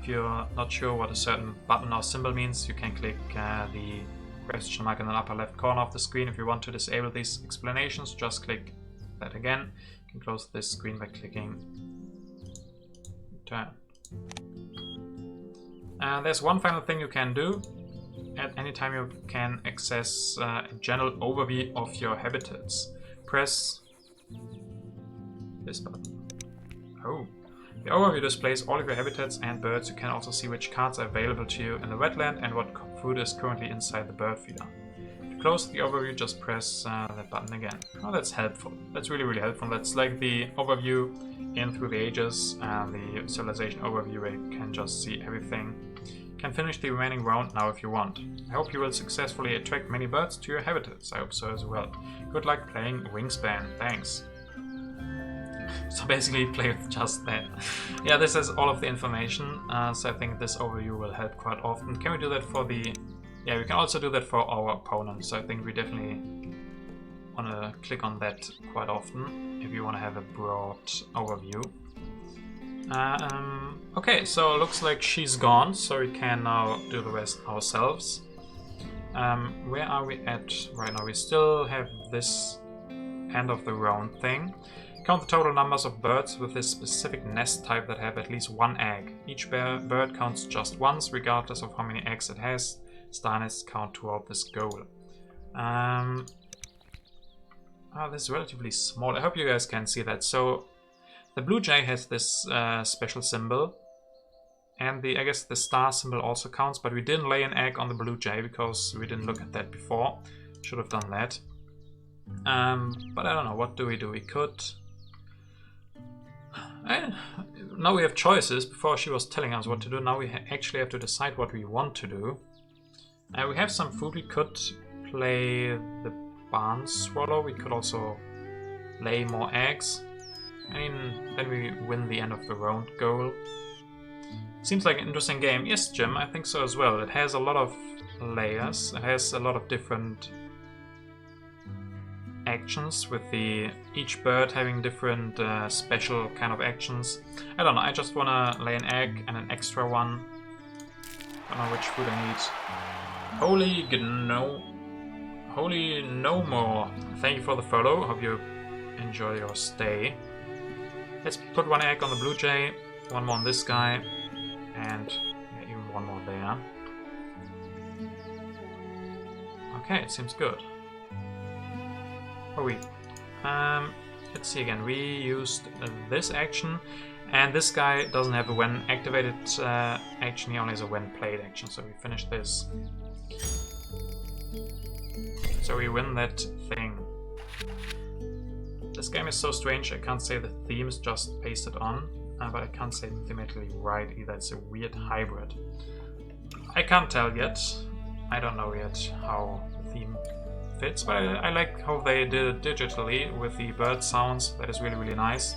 If you're not sure what a certain button or symbol means, you can click the question mark in the upper left corner of the screen. If you want to disable these explanations, just click that again. You can close this screen by clicking return. There's one final thing you can do. At any time you can access a general overview of your habitats. Press this button. Oh. The overview displays all of your habitats and birds. You can also see which cards are available to you in the wetland and what food is currently inside the bird feeder. To close the overview, just press that button again. Oh, that's helpful. That's really, really helpful. That's like the overview in Through the Ages, the civilization overview where you can just see everything. You can finish the remaining round now if you want. I hope you will successfully attract many birds to your habitats. I hope so as well. Good luck playing Wingspan. Thanks. So basically play with just that. Yeah, this is all of the information, so I think this overview will help quite often. Can we do that for the... Yeah, we can also do that for our opponents, so I think we definitely want to click on that quite often if you want to have a broad overview. Okay, so looks like she's gone, so we can now do the rest ourselves. Where are we at right now? We still have this end of the round thing. Count the total numbers of birds with this specific nest type that have at least 1 egg. Each bird counts just once, regardless of how many eggs it has. Star nests count toward this goal. This is relatively small. I hope you guys can see that. So the blue jay has this special symbol, and I guess the star symbol also counts, but we didn't lay an egg on the blue jay because we didn't look at that before. Should have done that. But I don't know, what do? We could... now we have choices. Before she was telling us what to do. Now we actually have to decide what we want to do. We have some food. We could play the barn swallow. We could also lay more eggs. I mean, then we win the end of the round goal. Seems like an interesting game. Yes, Jim, I think so as well. It has a lot of layers. It has a lot of different actions, with each bird having different special kind of actions. I don't know, I just wanna lay an egg and an extra one. Don't know which food I need. Holy no more. Thank you for the follow. Hope you enjoy your stay. Let's put one egg on the blue jay, one more on this guy, and yeah, even one more there. Okay, it seems good. Oh, let's see again. We used this action, and this guy doesn't have a when activated action, he only has a when played action, so we finish this. So we win that thing. This game is so strange, I can't say the theme is just pasted on, but I can't say thematically right either, it's a weird hybrid. I can't tell yet, I don't know yet how the theme fits, but I like how they did it digitally with the bird sounds. That is really, really nice.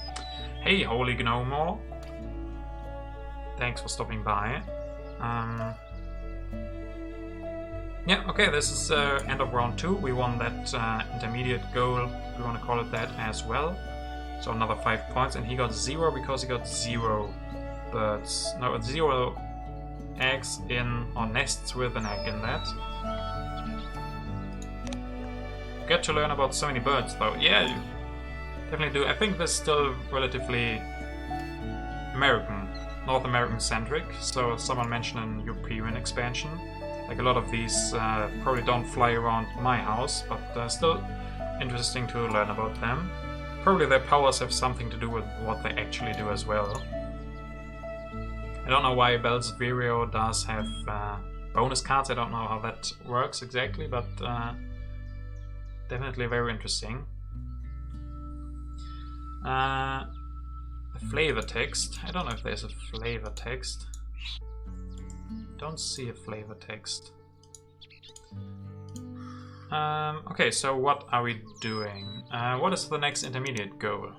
Hey, Holy Gnomore! Thanks for stopping by. Yeah, okay, this is end of round 2. We won that intermediate goal, if we want to call it that, as well. So another 5 points, and he got 0 because he got 0 birds. No, 0 eggs in, or nests with an egg in that. Get to learn about so many birds, though. Yeah, you definitely do. I think this is still relatively American, North American centric. So someone mentioned an European expansion. Like a lot of these probably don't fly around my house, but still interesting to learn about them. Probably their powers have something to do with what they actually do as well. I don't know why Bell's Vireo does have bonus cards. I don't know how that works exactly, but definitely very interesting. The flavor text. I don't know if there's a flavor text. Don't see a flavor text. Okay, so what are we doing? What is the next intermediate goal?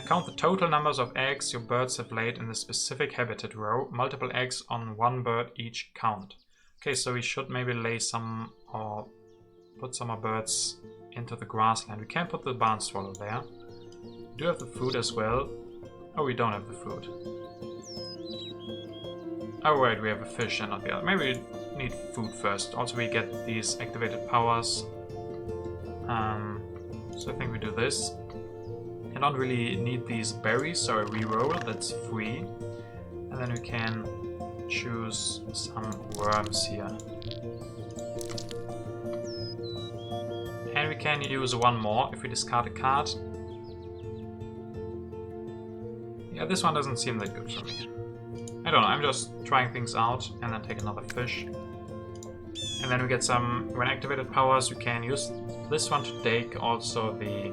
Count the total numbers of eggs your birds have laid in the specific habitat row. Multiple eggs on one bird each count. Okay, so we should maybe lay some, or put some more birds into the grassland. We can't put the barn swallow there. We do have the food as well. Oh, we don't have the food. Oh right, we have a fish and not the other. Maybe we need food first. Also we get these activated powers. So I think we do this. I don't really need these berries, so I reroll, that's free. And then we can choose some worms here. And we can use one more if we discard a card. Yeah, this one doesn't seem that good for me. I don't know, I'm just trying things out, and then take another fish. And then we get some, when activated powers, we can use this one to take also the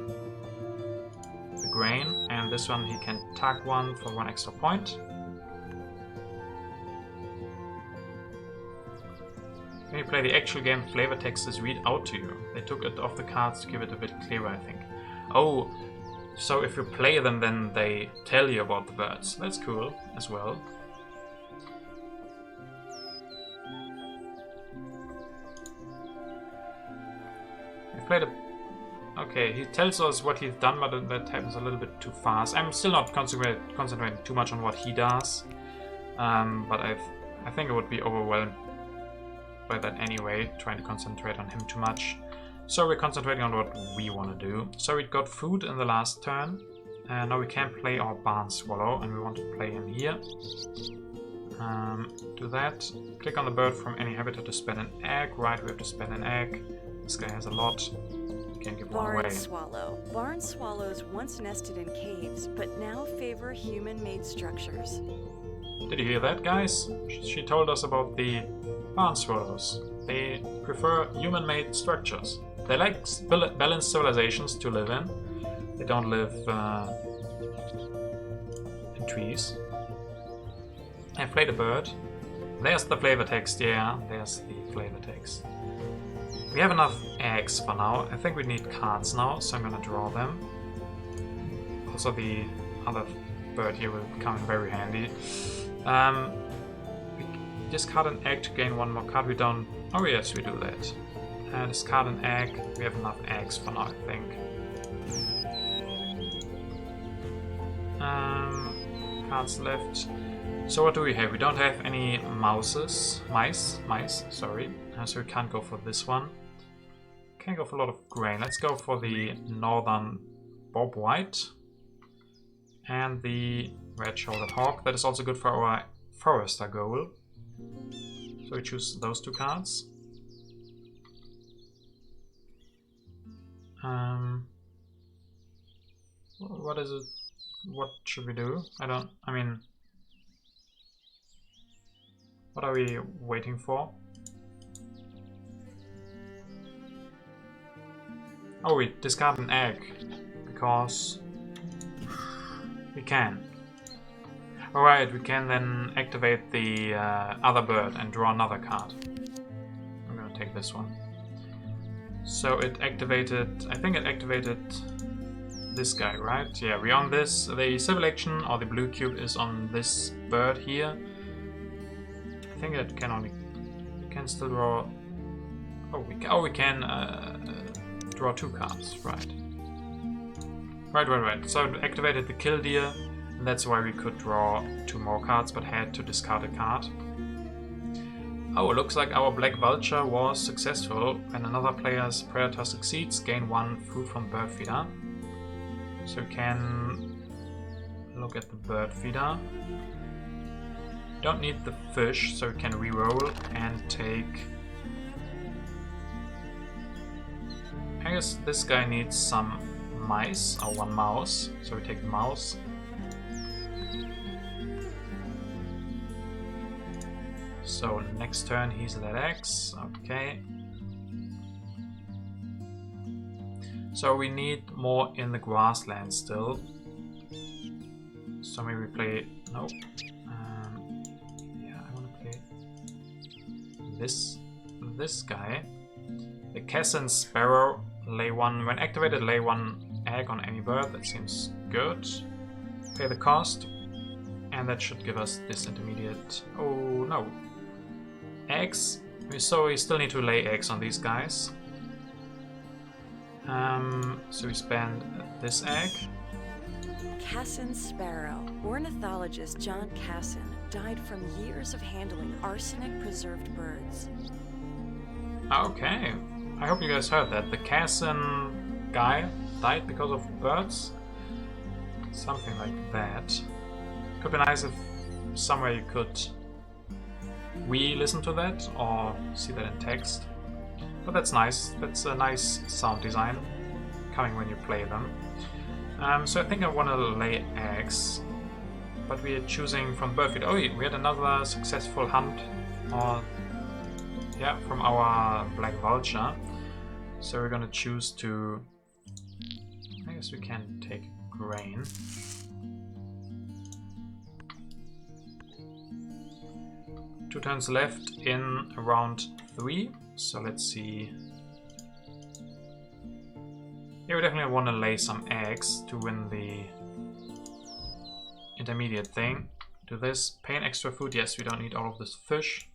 grain, and this one he can tag one for 1 extra point. When you play the actual game, flavor text is read out to you. They took it off the cards to give it a bit clearer, I think. Oh, so if you play them, then they tell you about the birds. That's cool as well. We played a... Okay, he tells us what he's done, but that happens a little bit too fast. I'm still not concentrating too much on what he does, but I think I would be overwhelmed by that anyway, trying to concentrate on him too much. So we're concentrating on what we want to do. So we got food in the last turn, and now we can play our barn swallow, and we want to play him here. Do that. Click on the bird from any habitat to spend an egg. Right, we have to spend an egg. This guy has a lot. Can't give one away. Barn swallow. Barn swallows once nested in caves, but now favor human-made structures. Did you hear that, guys? She told us about the barn swallows. They prefer human-made structures. They like balanced civilizations to live in. They don't live in trees. I played a bird. There's the flavor text, yeah, there's the flavor text. We have enough eggs for now. I think we need cards now, so I'm gonna draw them. Also the other bird here will come in very handy. We discard an egg to gain one more card. We don't... Oh yes, we do that. Discard an egg. We have enough eggs for now, I think. Cards left. So what do we have? We don't have any mice, sorry. So we can't go for this one. Can't go for a lot of grain. Let's go for the northern bob white. And the red-shouldered hawk. That is also good for our forester goal. So we choose those two cards. What is it? What should we do? I mean... What are we waiting for? Oh, we discard an egg. Because... we can. Alright, we can then activate the other bird and draw another card. I'm gonna take this one. So it activated... I think it activated this guy, right? Yeah, we're on this. The civil action or the blue cube is on this bird here. I think it can only... We can still draw... we can draw two cards, right. Right. So it activated the kill deer, and that's why we could draw two more cards, but had to discard a card. Oh, it looks like our Black Vulture was successful. When another player's predator succeeds, gain one food from bird feeder. So we can look at the bird feeder. Don't need the fish, so we can reroll and take... I guess this guy needs some mice, or one mouse, so we take the mouse. So next turn he's at X, okay. So we need more in the grassland still. So maybe we play... Nope. Yeah, I want to play this guy. The Cassin Sparrow, lay one... When activated, lay one egg on any bird. That seems good. Pay the cost. And that should give us this intermediate... Oh, no. Eggs. So we still need to lay eggs on these guys. So we spend this egg. Cassin Sparrow. Ornithologist John Cassin died from years of handling arsenic-preserved birds. Okay. I hope you guys heard that. The Cassin guy died because of birds. Something like that. Could be nice if somewhere you could re-listen to that or see that in text. But that's nice. That's a nice sound design coming when you play them. So I think I want to lay eggs, but we are choosing from bird feed. Oh, we had another successful hunt, or yeah, from our Black Vulture. So we're gonna choose to. I guess we can take grain. Two turns left in round 3. So let's see. Yeah, we definitely want to lay some eggs to win the intermediate thing. Do this. Pay an extra food. Yes, we don't need all of this fish.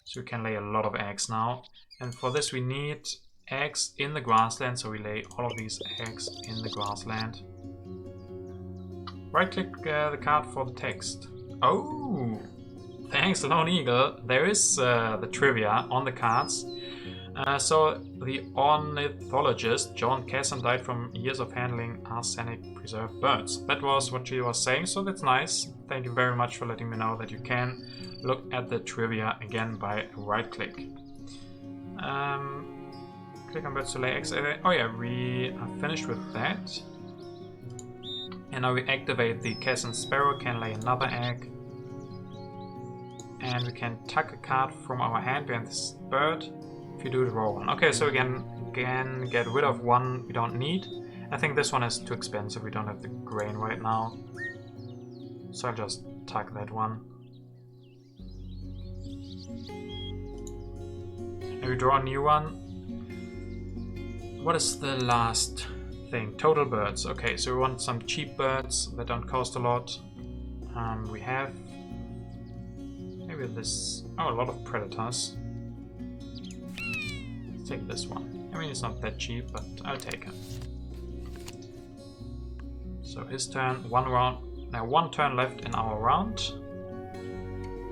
So we can lay a lot of eggs now. And for this we need eggs in the grassland. So we lay all of these eggs in the grassland. Right click the card for the text. Oh! Thanks, Lone Eagle. There is the trivia on the cards. So the ornithologist John Cassin died from years of handling arsenic-preserved birds. That was what she was saying, so that's nice. Thank you very much for letting me know that you can look at the trivia again by right-click. Click on birds to lay eggs. Oh yeah, we are finished with that. And now we activate the Cassin Sparrow, can lay another egg. And we can tuck a card from our hand behind this bird if you do the raw one. Okay, so we can get rid of one we don't need. I think this one is too expensive, we don't have the grain right now. So I'll just tuck that one. And we draw a new one. What is the last thing. Total birds. Okay, so we want some cheap birds that don't cost a lot. We have maybe this. Oh, a lot of predators. Let's take this one. I mean, it's not that cheap, but I'll take him. So his turn. One round. Now one turn left in our round.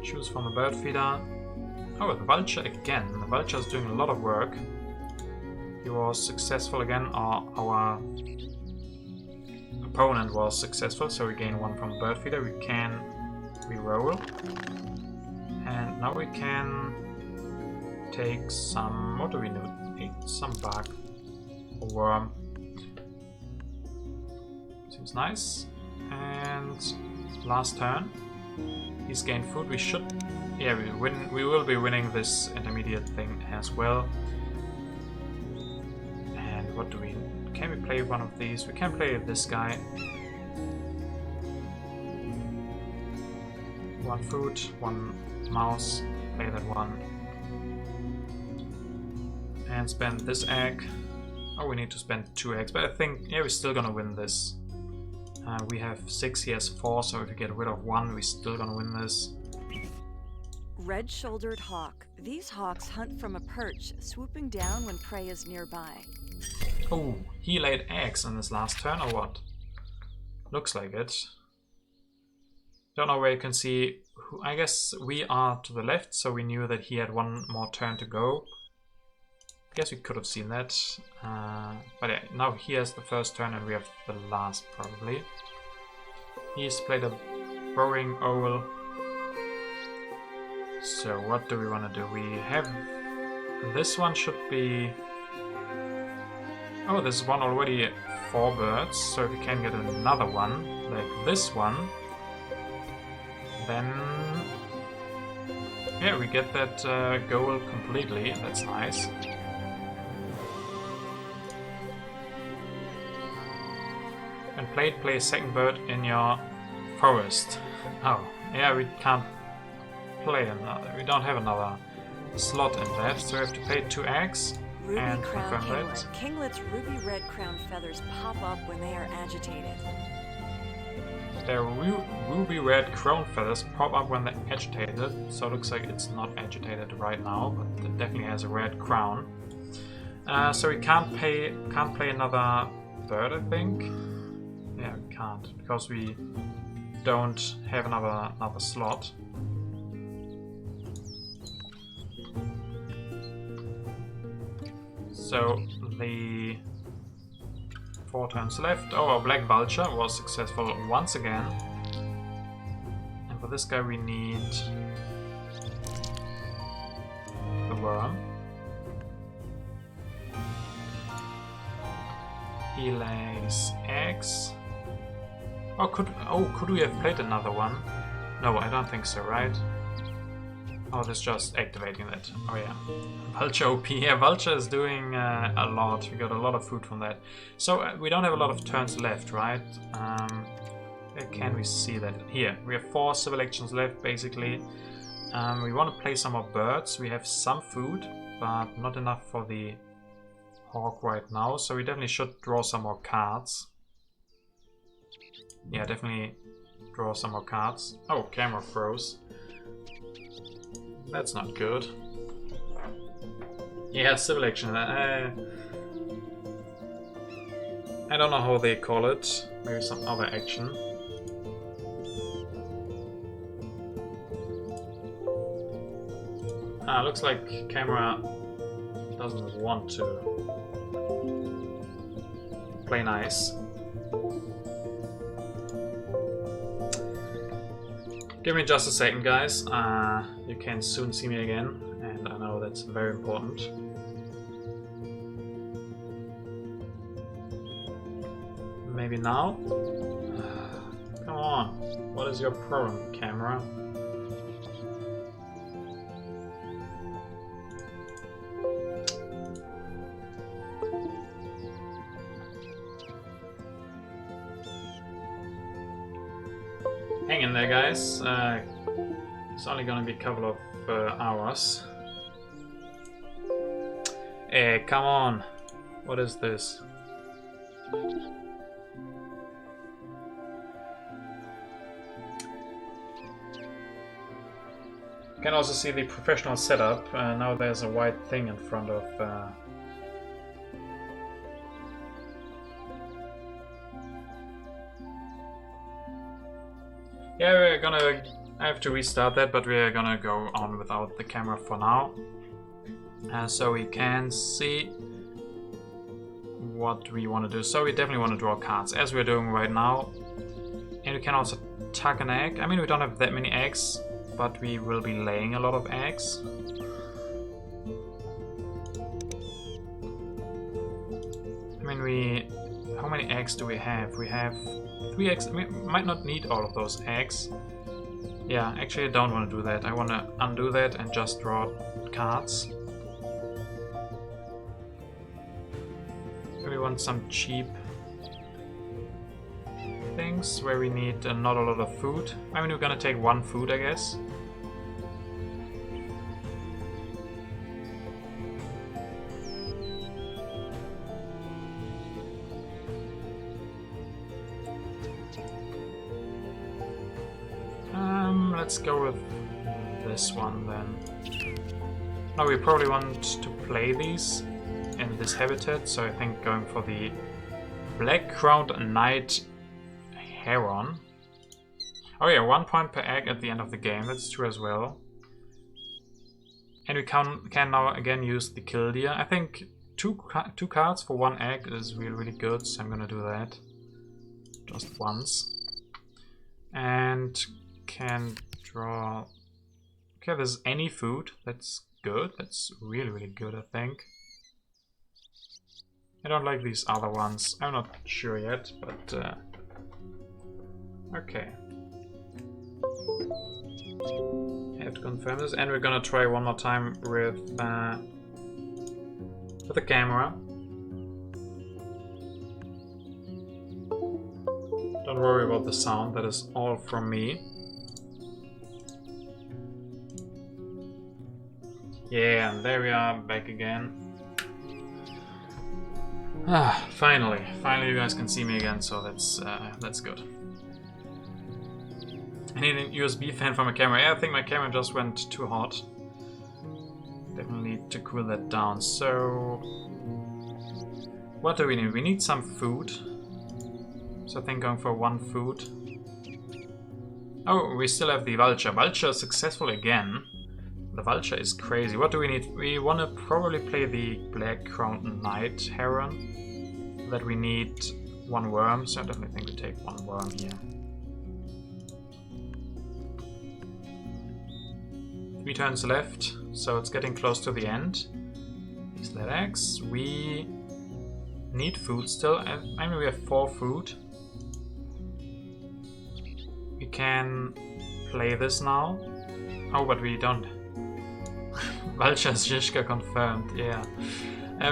Choose from a bird feeder. Oh, the vulture again. The vulture is doing a lot of work. He was successful again. Our opponent was successful, so we gain one from the bird feeder. We can reroll. And now we can take some. What do we need? Some bug or worm. Seems nice. And last turn. He's gained food. We should. Yeah, we will be winning this intermediate thing as well. And what do we... Can we play one of these? We can play this guy. One food, one mouse. Play that one. And spend this egg. Oh, we need to spend 2 eggs. But I think, yeah, we're still gonna win this. We have 6, he has 4, so if we get rid of 1, we're still gonna win this. Red-shouldered hawk. These hawks hunt from a perch, swooping down when prey is nearby. Oh, he laid eggs in his last turn, or what? Looks like it. Don't know where you can see. I guess we are to the left, so we knew that he had 1 more turn to go. Guess we could have seen that. But yeah, now he has the first turn and we have the last, probably. He's played a burrowing owl. So what do we want to do? We have... This one should be... Oh, there's one already 4 birds. So if we can get another one, like this one, then... Yeah, we get that goal completely. That's nice. And play second bird in your forest. Oh, yeah, we can't play another. We don't have another slot in that, so we have to pay 2 eggs Ruby and crown confirm that. kinglet. Kinglets' ruby-red crown feathers pop up when they are agitated. Their ruby red crown feathers pop up when they're agitated, so it looks like it's not agitated right now, but it definitely has a red crown. So we can't play another bird, I think. Yeah, we can't, because we don't have another slot. So the 4 turns left. Oh, our black vulture was successful once again. And for this guy we need the worm. He lays eggs. Oh, could we have played another one? No, I don't think so, right? Oh, that's just activating that. Oh yeah. Vulture OP. Yeah, Vulture is doing a lot. We got a lot of food from that. So we don't have a lot of turns left, right? Where can we see that? Here. We have 4 civil actions left, basically. We want to play some more birds. We have some food, but not enough for the hawk right now. So we definitely should draw some more cards. Yeah, definitely draw some more cards. Oh, camera froze. That's not good. Yeah, civil action. I don't know how they call it. Maybe some other action. Looks like camera doesn't want to play nice. Give me just a second, guys. You can soon see me again, and I know that's very important. Maybe now? Come on. What is your problem, camera? Hang in there, guys. It's only gonna be a couple of hours. Hey, come on. What is this? You can also see the professional setup. Now there's a white thing in front of... Yeah, we're gonna... I have to restart that, but we're gonna go on without the camera for now. So we can see what we want to do. So we definitely want to draw cards, as we're doing right now. And we can also tuck an egg. I mean, we don't have that many eggs, but we will be laying a lot of eggs. I mean, how many eggs do we have? We have 3 eggs. We might not need all of those eggs. Yeah, actually I don't want to do that. I want to undo that and just draw cards. We want some cheap things where we need not a lot of food. I mean, we're gonna take 1 food, I guess. Let's go with this one then. Now we probably want to play these in this habitat, so I think going for the black-crowned night heron. Oh yeah, 1 point per egg at the end of the game, that's true as well. And we can now again use the killdeer. I think two cards for 1 egg is really good, so I'm gonna do that just once. And can draw... Okay, there's any food, that's good, that's really good, I think. I don't like these other ones, I'm not sure yet, but okay. I have to confirm this, and we're gonna try one more time with the camera. Don't worry about the sound, that is all from me. Yeah, and there we are, back again. Ah, finally you guys can see me again, so that's good. I need a USB fan for my camera. Yeah, I think my camera just went too hot. Definitely need to cool that down. So, what do we need? We need some food. So I think going for 1 food. Oh, we still have the vulture. Vulture is successful again. The vulture is crazy. What do we need? We want to probably play the black-crowned night heron. So that we need 1 worm. So I definitely think we take 1 worm here. 3 turns left, so it's getting close to the end. These let eggs. We need food still. I mean, we have 4 food. We can play this now. Oh, but we don't. Vulture Zizka confirmed, yeah.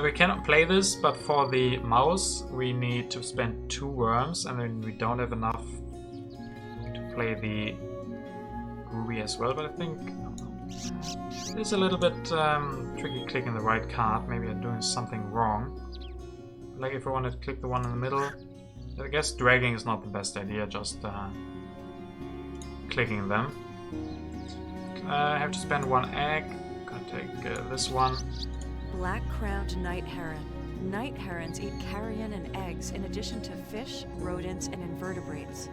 We cannot play this, but for the mouse we need to spend 2 worms, and then we don't have enough to play the ruby as well, but I think it's a little bit tricky clicking the right card. Maybe I'm doing something wrong. Like if I want to click the one in the middle, I guess dragging is not the best idea, just clicking them. I have to spend 1 egg. I'm gonna take this one. Black-crowned night heron. Night herons eat carrion and eggs in addition to fish, rodents, and invertebrates.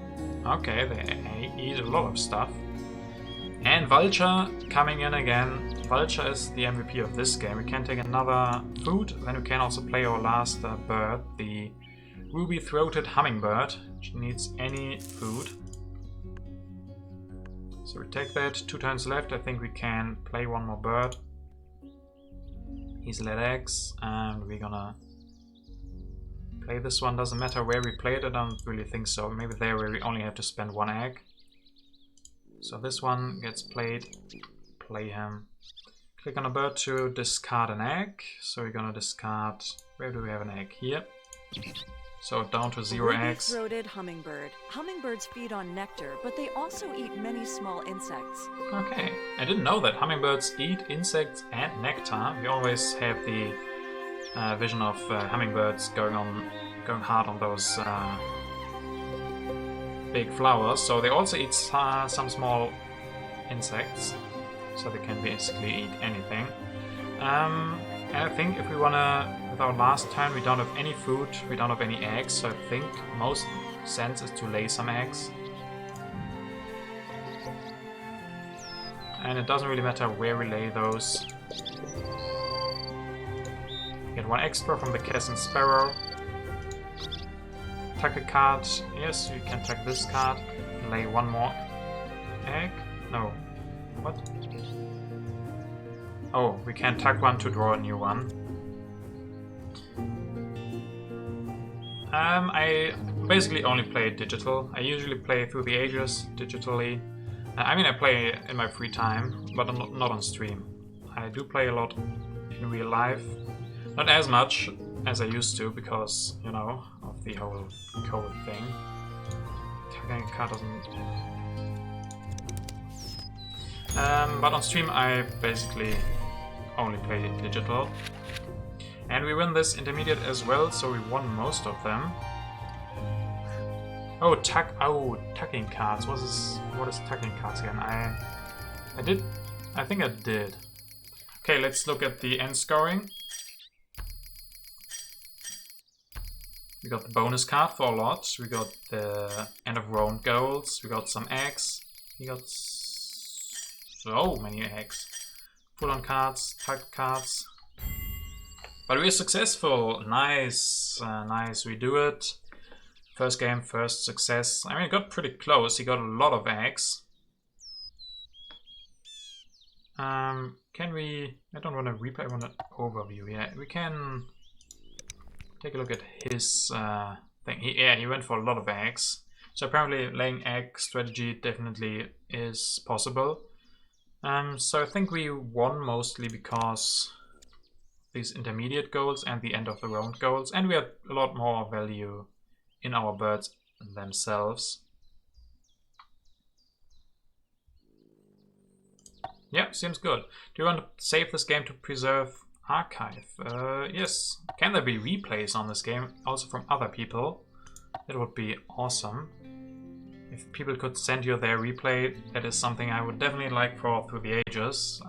Okay, they eat a lot of stuff. And Vulture coming in again. Vulture is the MVP of this game. We can take another food, then we can also play our last bird, the ruby-throated hummingbird, which needs any food. So we take that, 2 turns left. I think we can play 1 more bird. He's laid eggs, and we're gonna play this one. Doesn't matter where we play it, I don't really think so. Maybe there where we only have to spend 1 egg. So this one gets played, play him. Click on a bird to discard an egg. So we're gonna discard, where do we have an egg? Here. So down to 0 eggs. Ruby-throated hummingbird. Hummingbirds feed on nectar, but they also eat many small insects. Okay, I didn't know that hummingbirds eat insects and nectar. We always have the vision of hummingbirds going on going hard on those big flowers. So they also eat some small insects, so they can basically eat anything. And I think if we wanna, with our last turn, we don't have any food, we don't have any eggs, so I think most sense is to lay some eggs. And it doesn't really matter where we lay those. Get 1 extra from the Kesson Sparrow. Tuck a card. Yes, you can tuck this card. Lay 1 more egg. No. What? Oh, we can tuck 1 to draw a new one. I basically only play digital. I usually play Through the Ages digitally. I mean, I play in my free time, but not on stream. I do play a lot in real life. Not as much as I used to, because, you know, of the whole COVID thing. Tucking a card doesn't... but on stream I basically only play digital. And we win this intermediate as well, so we won most of them. Oh, tucking cards. What is tucking cards again? I think I did. Okay, let's look at the end scoring. We got the bonus card for a lot. We got the end of round goals. We got some eggs. We got so many eggs. Pull on cards, tuck cards. But we're successful. Nice, nice. We do it. First game, first success. I mean, it got pretty close. He got a lot of eggs. Can we... I don't want to replay, I want an overview. Yeah, we can take a look at his thing. He went for a lot of eggs. So apparently laying egg strategy definitely is possible. So I think we won mostly because these intermediate goals and the end of the round goals. And we had a lot more value in our birds themselves. Yeah, seems good. Do you want to save this game to preserve archive? Yes. Can there be replays on this game also from other people? That would be awesome. If people could send you their replay, that is something I would definitely like for Through the Ages.